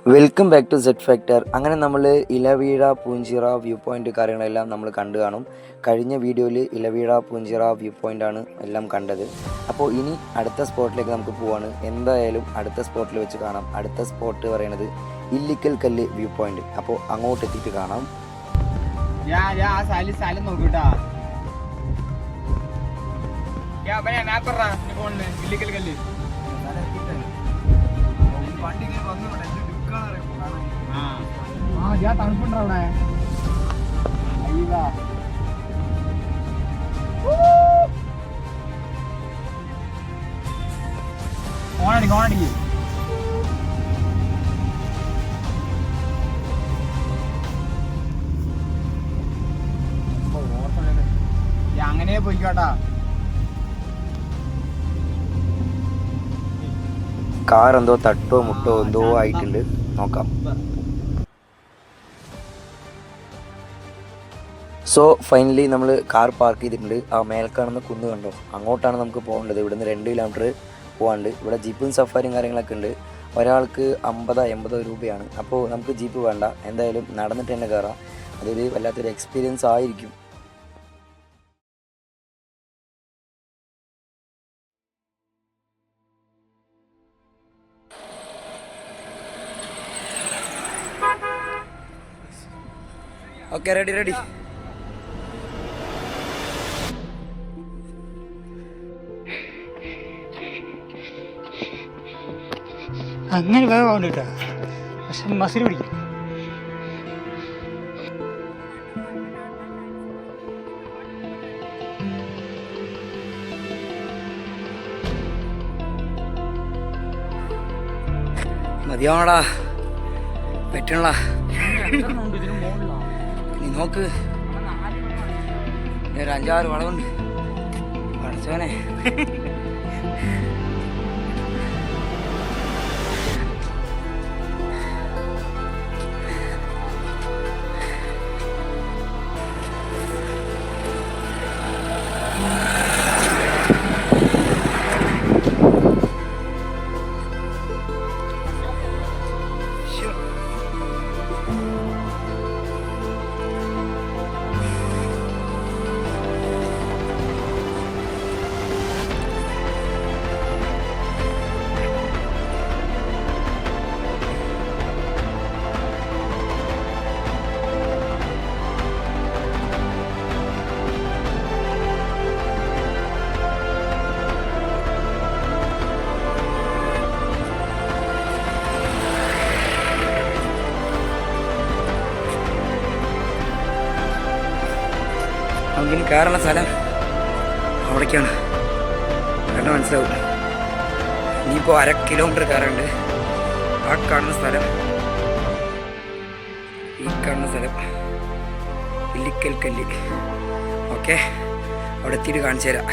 Welcome back to set factor. അങ്ങനെ നമ്മൾ ഇലവീഴ Poonchira view point കാര്യങ്ങളെല്ലാം നമ്മൾ കണ്ടു കാണും. കഴിഞ്ഞ വീഡിയോയിൽ ഇലവീഴ പൂഞ്ചിറ വ്യൂ പോയിൻ്റാണ് എല്ലാം കണ്ടത്. അപ്പോൾ ഇനി അടുത്ത സ്പോട്ടിലേക്ക് നമുക്ക് പോവാണ്. എന്തായാലും അടുത്ത സ്പോട്ടിൽ വെച്ച് കാണാം. അടുത്ത സ്പോട്ട് പറയുന്നത് ഇല്ലിക്കൽ കല്ല് വ്യൂ പോയിൻ്റ്. അപ്പോൾ അങ്ങോട്ട് എത്തിയിട്ട് കാണാം. തണുപ്പുണ്ടോ അവിടെ? ഓണടിക്ക് ഓണടിക്ക്. അങ്ങനെ പോയിക്കോട്ടാ. കാർ എന്തോ തട്ടോ മുട്ടോ എന്തോ ആയിട്ടുണ്ട്, നോക്കാം. സോ ഫൈനലി നമ്മൾ കാർ പാർക്ക് ചെയ്തിട്ടുണ്ട്. ആ മേൽക്കാണെന്ന് കുന്ന് കണ്ടോ, അങ്ങോട്ടാണ് നമുക്ക് പോകേണ്ടത്. ഇവിടുന്ന് 2 കിലോമീറ്റർ പോകാണ്ട്. ഇവിടെ ജീപ്പും സഫാരിയും കാര്യങ്ങളൊക്കെ ഉണ്ട്. ഒരാൾക്ക് 50-80 രൂപയാണ്. അപ്പോൾ നമുക്ക് ജീപ്പ് വേണ്ട, എന്തായാലും നടന്നിട്ട് തന്നെ കയറാം. അതൊരു വല്ലാത്തൊരു എക്സ്പീരിയൻസ് ആയിരിക്കും. Okay, ready. അങ്ങനെ വേഗം കൊണ്ടിട്ടാ, പക്ഷെ മസിൽ പിടിക്കും. മതിയാണോടാ, പറ്റണ നീ നോക്ക്. ഒരു 5-6 വളവുണ്ട്. പഠിച്ചോനെ, നമുക്കിനി കയറുന്ന സ്ഥലം അവിടേക്കാണ്. കണ്ട മനസ്സിലാവും. ഇനിയിപ്പോൾ 1/2 കിലോമീറ്റർ കയറുണ്ട്. ആ കാണുന്ന സ്ഥലം, ഈ കാണുന്ന സ്ഥലം ഇല്ലിക്കൽ കല്ല്. ഓക്കെ, അവിടെ എത്തിയിട്ട് കാണിച്ചു തരാം.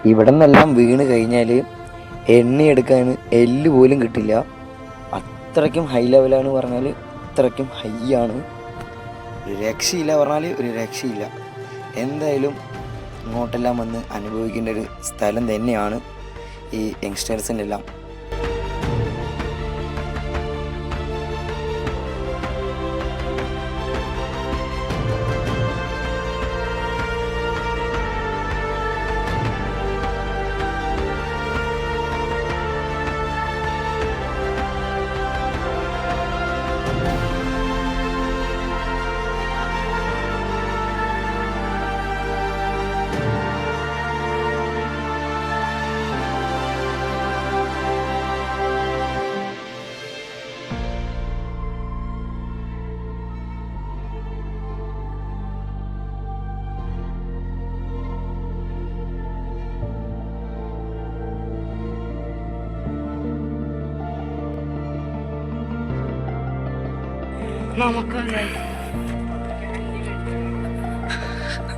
ഇവിടെ നിന്നെല്ലാം വീണ് കഴിഞ്ഞാൽ എണ്ണിയെടുക്കാൻ എല്ല് പോലും കിട്ടില്ല. അത്രയ്ക്കും ഹൈ ലെവലാണ് പറഞ്ഞാൽ അത്രയ്ക്കും ഹൈ ആണ്. ഒരു രക്ഷയില്ല പറഞ്ഞാൽ ഒരു രക്ഷയില്ല. എന്തായാലും ഇങ്ങോട്ടെല്ലാം വന്ന് അനുഭവിക്കേണ്ട ഒരു സ്ഥലം തന്നെയാണ് ഈ യങ്സ്റ്റേഴ്സിൻ്റെ എല്ലാം.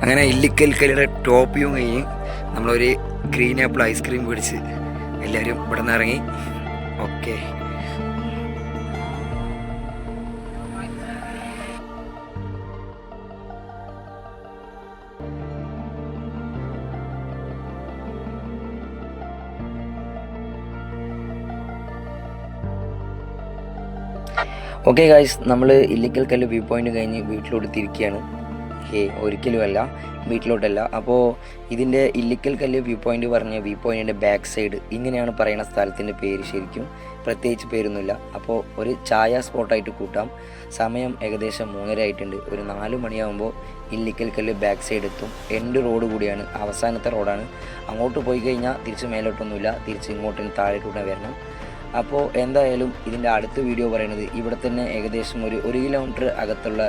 അങ്ങനെ ഇല്ലിക്കൽ കല്ലിയുടെ ടോപ്പ് വ്യൂ കഴിഞ്ഞ് നമ്മളൊരു ഗ്രീൻ ആപ്പിൾ ഐസ്ക്രീം പിടിച്ച് എല്ലാവരും ഇവിടെ നിന്ന് ഇറങ്ങി. ഓക്കെ, ഓക്കെ ഗായ്സ്, നമ്മൾ ഇല്ലിക്കൽ കല്ല് വ്യൂ പോയിന്റ് കഴിഞ്ഞ് വീട്ടിലോട്ട് തിരിക്കുകയാണ്. ഒരിക്കലുമല്ല, വീട്ടിലോട്ടല്ല. അപ്പോൾ ഇതിൻ്റെ ഇല്ലിക്കൽ കല്ല് വ്യൂ പോയിന്റ് പറഞ്ഞ വ്യൂ പോയിൻറ്റിൻ്റെ ബാക്ക് സൈഡ് ഇങ്ങനെയാണ് പറയുന്ന സ്ഥലത്തിൻ്റെ പേര്. ശരിക്കും പ്രത്യേകിച്ച് പേരൊന്നുമില്ല. അപ്പോൾ ഒരു ചായ സ്പോട്ടായിട്ട് കൂട്ടാം. സമയം ഏകദേശം 3:30 ആയിട്ടുണ്ട്. ഒരു 4 മണിയാകുമ്പോൾ ഇല്ലിക്കൽ കല്ല് ബാക്ക് സൈഡ് എത്തും. എൻഡ് റോഡ് കൂടിയാണ്, അവസാനത്തെ റോഡാണ്. അങ്ങോട്ട് പോയി കഴിഞ്ഞാൽ തിരിച്ച് മേലോട്ടൊന്നുമില്ല, തിരിച്ച് ഇങ്ങോട്ടും താഴെട്ടൂടെ വരണം. അപ്പോൾ എന്തായാലും ഇതിൻ്റെ അടുത്ത വീഡിയോ പറയുന്നത് ഇവിടെ തന്നെ ഏകദേശം ഒരു 1 കിലോമീറ്റർ അകത്തുള്ള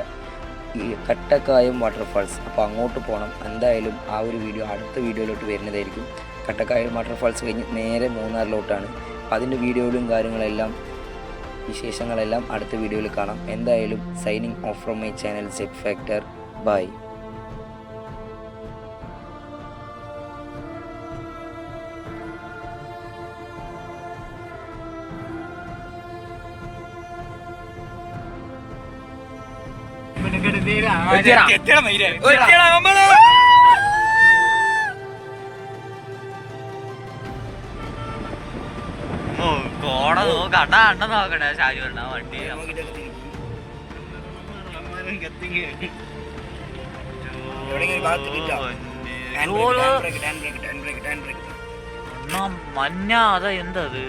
ഈ കട്ടക്കായം വാട്ടർഫാൾസ്. അപ്പോൾ അങ്ങോട്ട് പോകണം. എന്തായാലും ആ ഒരു വീഡിയോ അടുത്ത വീഡിയോയിലോട്ട് വരുന്നതായിരിക്കും. കട്ടക്കായം വാട്ടർഫാൾസ് കഴിഞ്ഞ് നേരെ മൂന്നാറിലോട്ടാണ്. അപ്പോൾ അതിൻ്റെ വീഡിയോയിലും കാര്യങ്ങളെല്ലാം വിശേഷങ്ങളെല്ലാം അടുത്ത വീഡിയോയിൽ കാണാം. എന്തായാലും signing off from my channel set factor. Bye. കോട നോക്കണ്ട അണ്ണ നോക്കണേ ഷാജി പറഞ്ഞ വണ്ടി മഞ്ഞ അതാ എന്തത്